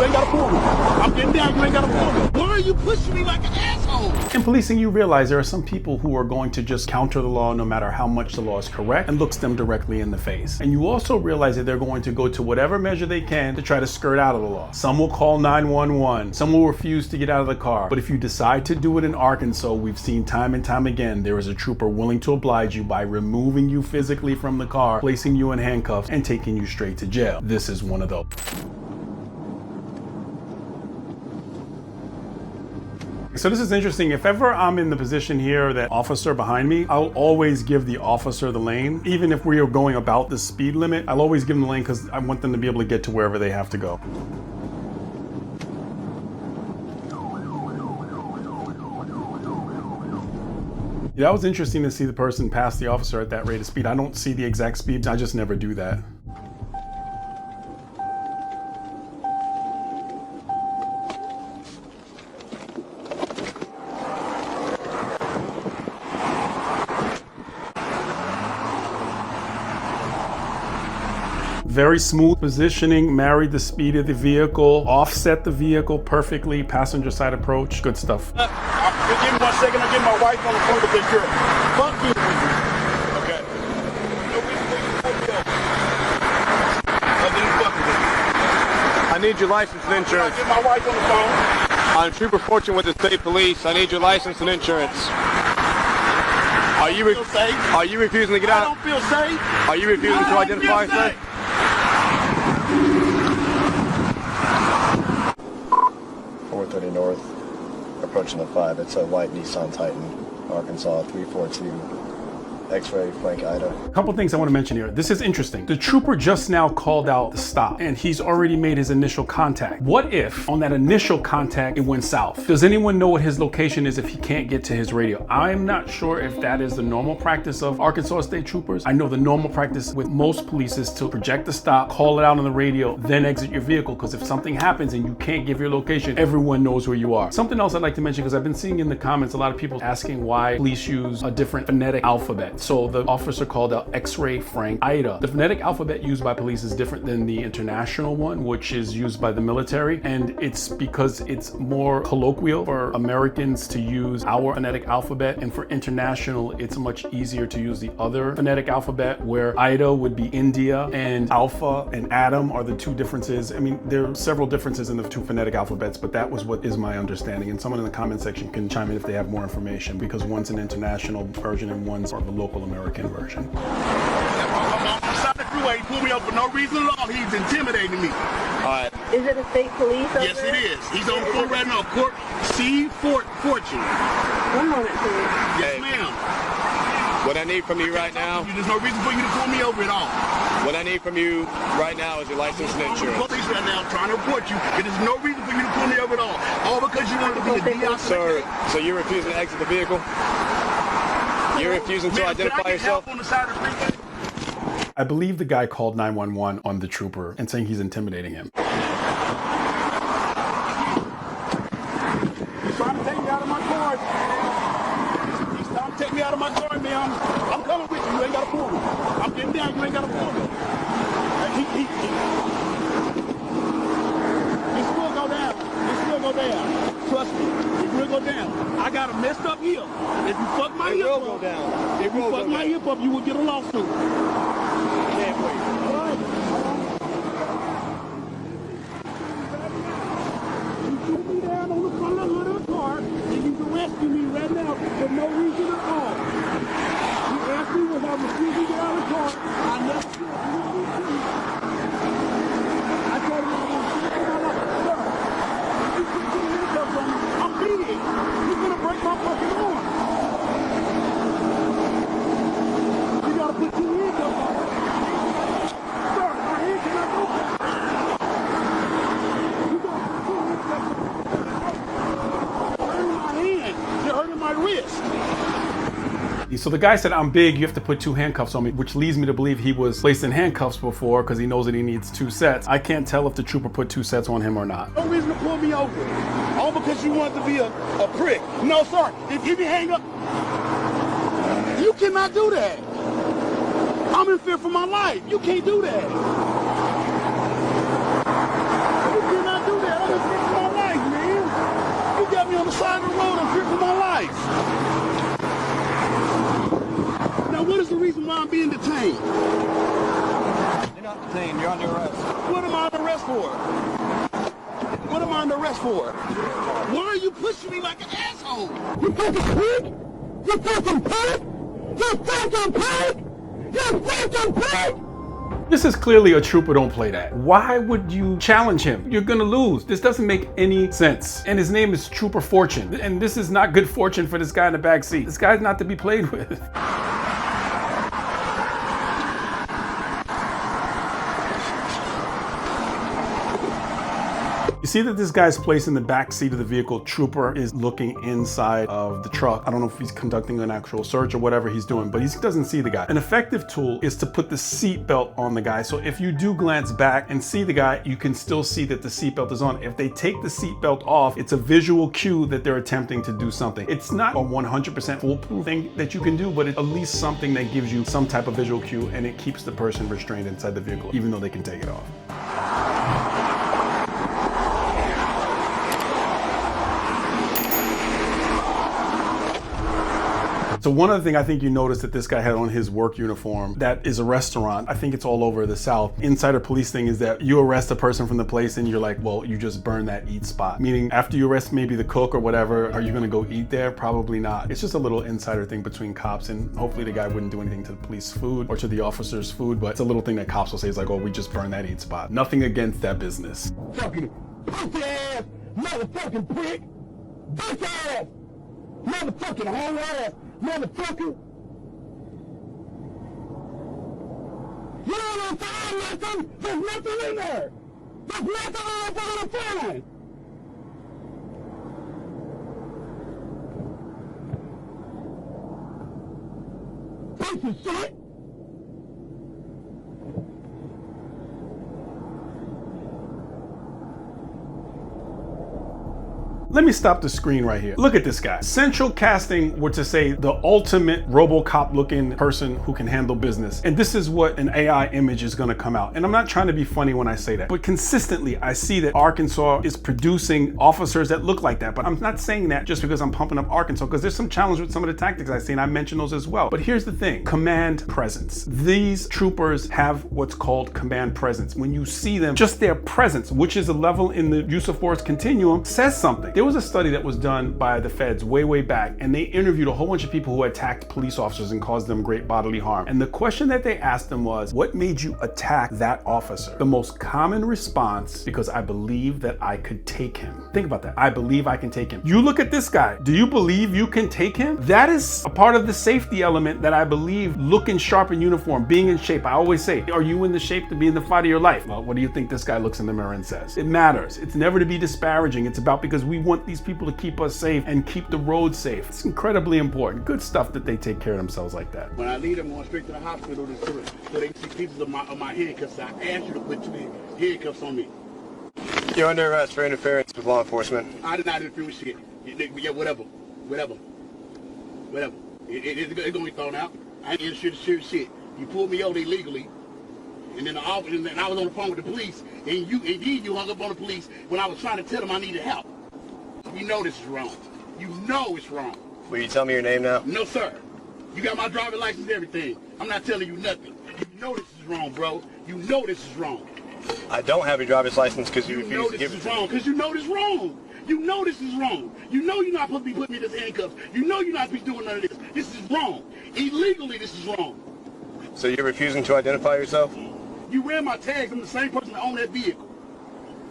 ain't gotta pull me. I'm getting down, you ain't gotta pull me. Why are you pushing me like an asshole? In policing, you realize there are some people who are going to just counter the law no matter how much the law is correct and looks them directly in the face. And you also realize that they're going to go to whatever measure they can to try to skirt out of the law. Some will call 911, some will refuse to get out of the car. But if you decide to do it in Arkansas, we've seen time and time again, there is a trooper willing to oblige you by removing you physically from the car, placing you in handcuffs, and taking you straight to jail. This is one of those. So this is interesting. If ever I'm in the position here, that officer behind me, I'll always give the officer the lane. Even if we are going about the speed limit, I'll always give them the lane because I want them to be able to get to wherever they have to go. Yeah, that was interesting to see the person pass the officer at that rate of speed. I don't see the exact speed. I just never do that. Very smooth positioning, married the speed of the vehicle, offset the vehicle perfectly, passenger side approach, good stuff. Give me 1 second, I'll get my wife on the phone to take care of it. Fuck you. Okay. I need your license and insurance. I'll get my wife on the phone. I'm Trooper Fortune with the state police. I need your license and insurance. Are you refusing to get out? I don't feel safe. Are you refusing to identify yourself? 430 North, approaching the 5. It's a white Nissan Titan, Arkansas 342. X-ray, Frank Ida. A couple things I want to mention here. This is interesting. The trooper just now called out the stop and he's already made his initial contact. What if on that initial contact it went south? Does anyone know what his location is if he can't get to his radio? I'm not sure if that is the normal practice of Arkansas State Troopers. I know the normal practice with most police is to project the stop, call it out on the radio, then exit your vehicle, because if something happens and you can't give your location, everyone knows where you are. Something else I'd like to mention, because I've been seeing in the comments a lot of people asking why police use a different phonetic alphabet. So the officer called out X-ray Frank Ida. The phonetic alphabet used by police is different than the international one, which is used by the military. And it's because it's more colloquial for Americans to use our phonetic alphabet. And for international, it's much easier to use the other phonetic alphabet, where Ida would be India and Alpha and Adam are the two differences. I mean, there are several differences in the two phonetic alphabets, but that was what is my understanding. And someone in the comment section can chime in if they have more information, because one's an international version and one's the local American version. I'm on the side of the freeway. He pulled me up for no reason at all. He's intimidating me. All right. Is it a state police? Yes, it is. He's on court right now. Court C. Fortune. 1 moment, please. Yes, Hey. ma'am. What I need from you right now, There's no reason for you to pull me over at all. what I need from you right now is your license and I'm insurance. police right now trying to report you. There's no reason for you to pull me over at all. All because you wanted to be a DI. So you're refusing to exit the vehicle? You're refusing to identify yourself? On the side of the freeway? I believe the guy called 911 on the trooper and saying he's intimidating him. He's trying to take me out of my car. He's trying to take me out of my car, man. I'm coming with you. You ain't got to pull me. I'm getting down. You ain't got to pull me. He will go down. He will go down. Trust me. It will go down. I got a messed up hip. If you fuck my hip up, go down. if you fuck my hip up, you will get a lawsuit. Can't wait. All right. You put me down on the front of the hood of the car, and you can rescue me right now for no reason at all. You asked me was I refusing to get out of the car. I never said you I told him I was going to shoot my life. Sir, you put your handcuffs on me. I'm beating. You're going to break my fucking arm. You got to put your handcuffs on. Sir, my hand cannot go back. You got to put your handcuffs on. You're hurting my hand. You're hurting my wrist. So the guy said, I'm big, you have to put 2 handcuffs on me, which leads me to believe he was placed in handcuffs before because he knows that he needs 2 sets. I can't tell if the trooper put 2 sets on him or not. No reason to pull me over. All because you wanted to be a prick. No, sir. If you hang up, you cannot do that. I'm in fear for my life. You can't do that. You cannot do that. for? What am I under arrest for? Why are you pushing me like an asshole? You fucking pig! You fucking pig! You fucking pig! You fucking pig! This is clearly a trooper don't play that. Why would you challenge him? You're gonna lose. This doesn't make any sense. And his name is Trooper Fortune. And this is not good fortune for this guy in the back seat. This guy's not to be played with. You see that this guy's placed in the back seat of the vehicle. Trooper is looking inside of the truck. I don't know if he's conducting an actual search or whatever he's doing, but he doesn't see the guy. An effective tool is to put the seatbelt on the guy. So if you do glance back and see the guy, you can still see that the seatbelt is on. If they take the seatbelt off, it's a visual cue that they're attempting to do something. It's not a 100% foolproof thing that you can do, but it's at least something that gives you some type of visual cue, and it keeps the person restrained inside the vehicle, even though they can take it off. So one other thing I think you noticed that this guy had on his work uniform, that is a restaurant. I think it's all over the South. Insider police thing is that you arrest a person from the place and you're like, well, you just burn that eat spot. Meaning after you arrest maybe the cook or whatever, are you gonna go eat there? Probably not. It's just a little insider thing between cops, and hopefully the guy wouldn't do anything to the police food or to the officer's food, but it's a little thing that cops will say is like, oh, we just burn that eat spot. Nothing against that business. Fucking pussy ass, motherfucking prick, bitch ass, motherfucking whole ass, motherfucker. You don't find nothing. There's nothing in there. There's nothing on the phone. Piece of shit. Let me stop the screen right here. Look at this guy. Central Casting were to say the ultimate RoboCop looking person who can handle business. And this is what an AI image is gonna come out. And I'm not trying to be funny when I say that, but consistently I see that Arkansas is producing officers that look like that. But I'm not saying that just because I'm pumping up Arkansas, because there's some challenge with some of the tactics I see, and I mention those as well. But here's the thing, command presence. These troopers have what's called command presence. When you see them, just their presence, which is a level in the use of force continuum, says something. There was a study that was done by the feds way back, and they interviewed a whole bunch of people who attacked police officers and caused them great bodily harm. And the question that they asked them was, what made you attack that officer? The most common response, because I believe that I could take him. Think about that. I believe I can take him. You look at this guy. Do you believe you can take him? That is a part of the safety element that I believe looking sharp in uniform, being in shape. I always say, are you in the shape to be in the fight of your life? Well, what do you think this guy looks in the mirror and says? It matters. It's never to be disparaging. It's about because we want these people to keep us safe and keep the road safe. It's incredibly important. Good stuff that they take care of themselves like that. When I leave them, I'm going straight to the hospital so they can see pieces of my handcuffs. I asked you to put 2 handcuffs on me. You're under arrest for interference with law enforcement. I did not interfere with shit. Yeah, whatever. It's going to be thrown out. I ain't interfered with shit. You pulled me over illegally. And then I was on the phone with the police, and you hung up on the police when I was trying to tell them I needed help. You know this is wrong. You know it's wrong. Will you tell me your name now? No, sir. You got my driver's license and everything. I'm not telling you nothing. You know this is wrong, bro. You know this is wrong. I don't have your driver's license because you refuse to give it to me. You know this is wrong because you know this is wrong. You know this is wrong. You know you're not supposed to be putting me in this handcuffs. You know you're not supposed to be doing none of this. This is wrong. Illegally, this is wrong. So you're refusing to identify yourself? You ran my tags. I'm the same person that owned that vehicle.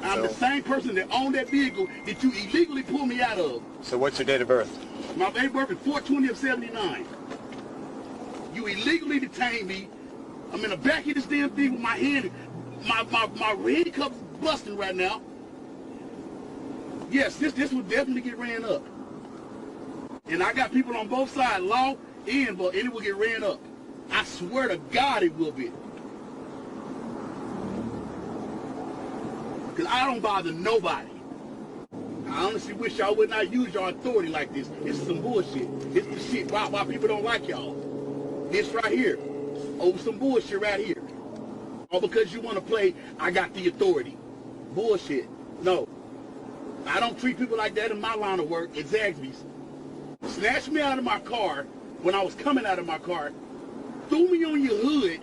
I'm the same person that owned that vehicle that you illegally pulled me out of. So what's your date of birth? My date of birth is 4/20/79. You illegally detained me. I'm in the back of this damn thing with my hand, my handcuffs busting right now. Yes, this will definitely get ran up. And I got people on both sides, law and it will get ran up. I swear to God it will be. Because I don't bother nobody. I honestly wish y'all would not use your authority like this. This is some bullshit. This is the shit why people don't like y'all. This right here. Over some bullshit right here. All because you want to play, I got the authority. Bullshit. No. I don't treat people like that in my line of work. It's Zaxby's. Snatched me out of my car when I was coming out of my car. Threw me on your hood.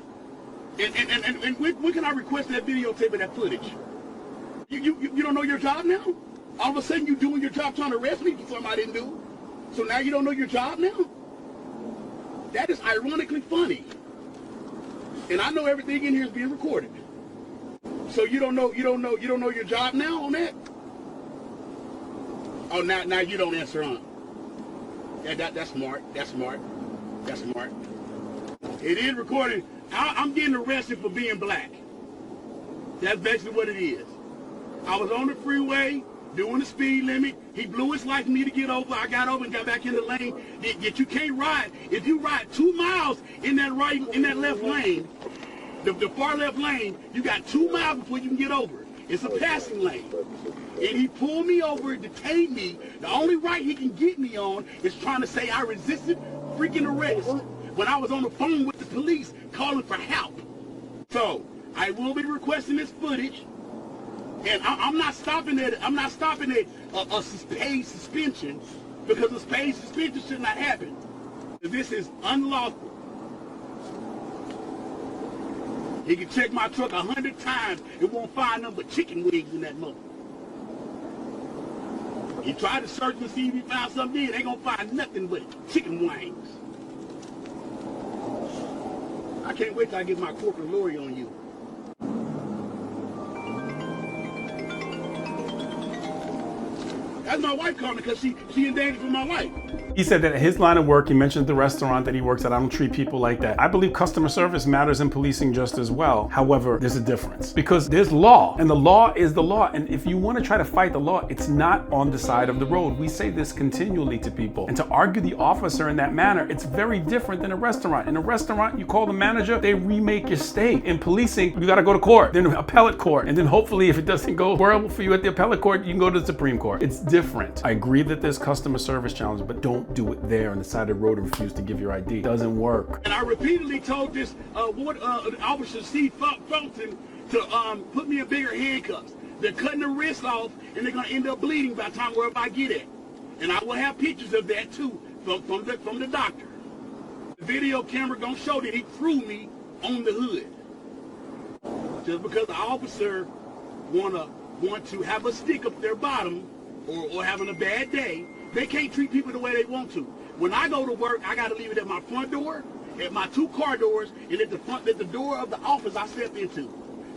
And when can I request that videotape of that footage? You don't know your job now? All of a sudden you doing your job trying to arrest me for something I didn't do. So now you don't know your job now? That is ironically funny. And I know everything in here is being recorded. So you don't know your job now on that? Oh, now you don't answer on. Yeah, that's smart. That's smart. That's smart. It is recorded. I'm getting arrested for being black. That's basically what it is. I was on the freeway doing the speed limit. He blew his light for me to get over. I got over and got back in the lane. Yet you can't ride. If you ride 2 miles in that left lane, the far left lane, you got 2 miles before you can get over. It's a passing lane. And he pulled me over and detained me. The only right he can get me on is trying to say I resisted freaking arrest when I was on the phone with the police calling for help. So I will be requesting this footage. And I'm not stopping at a paid suspension, because a paid suspension should not happen. This is unlawful. He can check my truck 100 times. It won't find nothing but chicken wings in that mother. He tried to search and see if he found something in. They gonna find nothing but chicken wings. I can't wait till I get my corporate lawyer on you. That's my wife calling because she in danger for my life. He said that in his line of work, he mentioned the restaurant that he works at, I don't treat people like that. I believe customer service matters in policing just as well. However, there's a difference because there's law, and the law is the law. And if you want to try to fight the law, it's not on the side of the road. We say this continually to people. And to argue the officer in that manner, it's very different than a restaurant. In a restaurant, you call the manager, they remake your stay. In policing, you got to go to court, then appellate court. And then hopefully if it doesn't go well for you at the appellate court, you can go to the Supreme Court. It's different. I agree that there's customer service challenges, but don't do it there on the side of the road and refuse to give your ID. It doesn't work. And I repeatedly told this officer Steve Fulton to put me in bigger handcuffs. They're cutting the wrist off and they're gonna end up bleeding by the time wherever I get at. And I will have pictures of that too from the doctor. The video camera gonna show that he threw me on the hood. Just because the officer want to have a stick up their bottom or having a bad day, they can't treat people the way they want to. When I go to work, I got to leave it at my front door, at my 2 car doors, and at the door of the office I step into.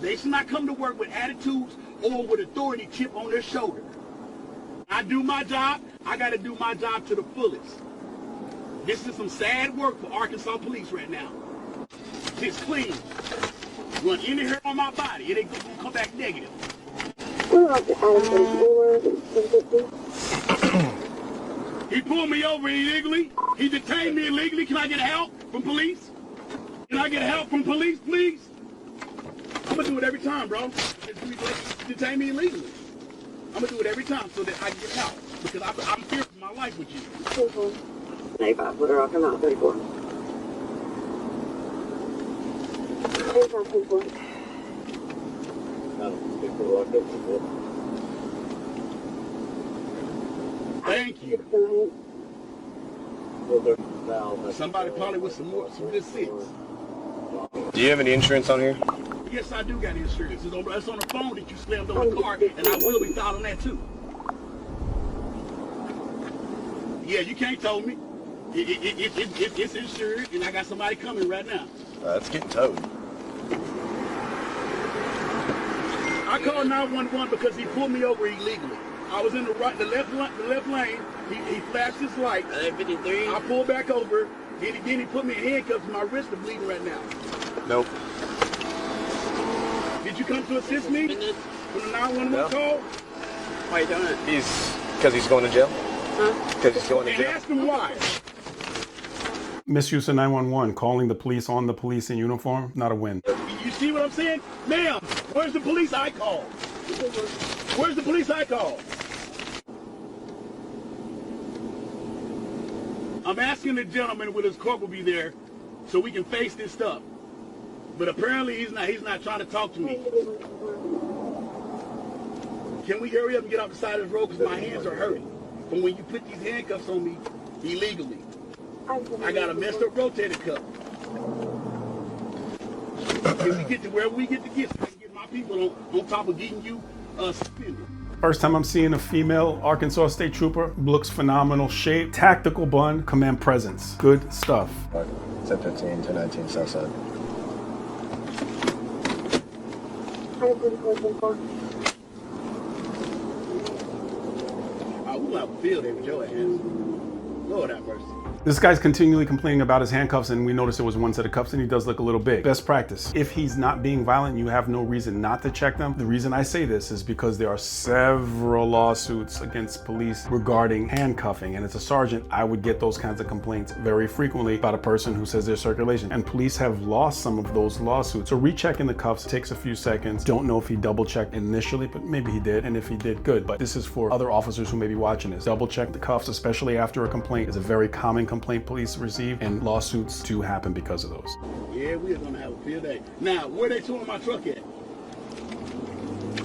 They should not come to work with attitudes or with authority chip on their shoulder. I do my job, I got to do my job to the fullest. This is some sad work for Arkansas police right now. It's clean. Run any hair on my body, it ain't going to come back negative. He pulled me over illegally. He detained me illegally. Can I get help from police? Can I get help from police, please? I'm going to do it every time, bro. Detain me illegally. I'm going to do it every time so that I can get help. Because I'm fearing for my life with you. 95, put her off, come out, 34. 35, 34. Thank you. Somebody probably with some good sense. Do you have any insurance on here? Yes, I do got insurance. It's on the phone that you slammed on the car, and I will be filing that too. Yeah, you can't tell me. It's insured, and I got somebody coming right now. It's getting towed. I called 911 because he pulled me over illegally. I was in the left lane. He flashed his light. 53. I pulled back over. Then he put me in handcuffs. My wrists are bleeding right now. Nope. Did you come to assist me? From the 911 call? Why you doing it? Because he's going to jail. Huh? Because he's going to And jail. ask him why. Misuse of 911, calling the police on the police in uniform, not a win. You see what I'm saying? Ma'am, where's the police I called? Where's the police I called? I'm asking the gentleman will his corporal be there so we can face this stuff. But apparently he's not trying to talk to me. Can we hurry up and get off the side of the road because my hands are hurting from when you put these handcuffs on me illegally. I got a messed up rotator cuff. Can we get to wherever we get to get so I can get my people on top of getting you suspended. First time I'm seeing a female Arkansas State Trooper. Looks phenomenal. Shape, tactical bun, command presence. Good stuff. 1015, 1019, Southside. We'll have a field day with your ass. Lord have mercy. This guy's continually complaining about his handcuffs, and we noticed it was one set of cuffs, and he does look a little big. Best practice. If he's not being violent, you have no reason not to check them. The reason I say this is because there are several lawsuits against police regarding handcuffing, and as a sergeant, I would get those kinds of complaints very frequently about a person who says there's circulation, and police have lost some of those lawsuits. So rechecking the cuffs takes a few seconds. Don't know if he double checked initially, but maybe he did, and if he did, good. But this is for other officers who may be watching this. Double check the cuffs, especially after a complaint, is a very common complaint police receive, and lawsuits do happen because of those. Yeah, we're gonna have a field day. Now, where they towing my truck at?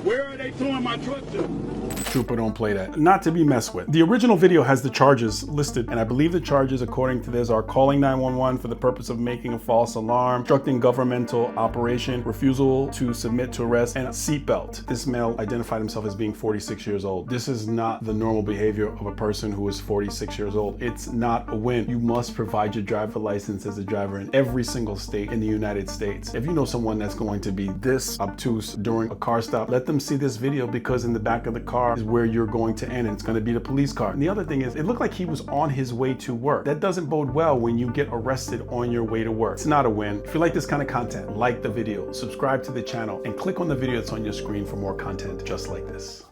Where are they towing my truck to? Trooper don't play that. Not to be messed with. The original video has the charges listed, and I believe the charges according to this are calling 911 for the purpose of making a false alarm, obstructing governmental operation, refusal to submit to arrest, and a seatbelt. This male identified himself as being 46 years old. This is not the normal behavior of a person who is 46 years old. It's not a win. You must provide your driver license as a driver in every single state in the United States. If you know someone that's going to be this obtuse during a car stop, let them see this video, because in the back of the car is where you're going to end, and it's going to be the police car. And the other thing is, it looked like he was on his way to work. That doesn't bode well when you get arrested on your way to work. It's not a win. If you like this kind of content, like the video, subscribe to the channel, and click on the video that's on your screen for more content just like this.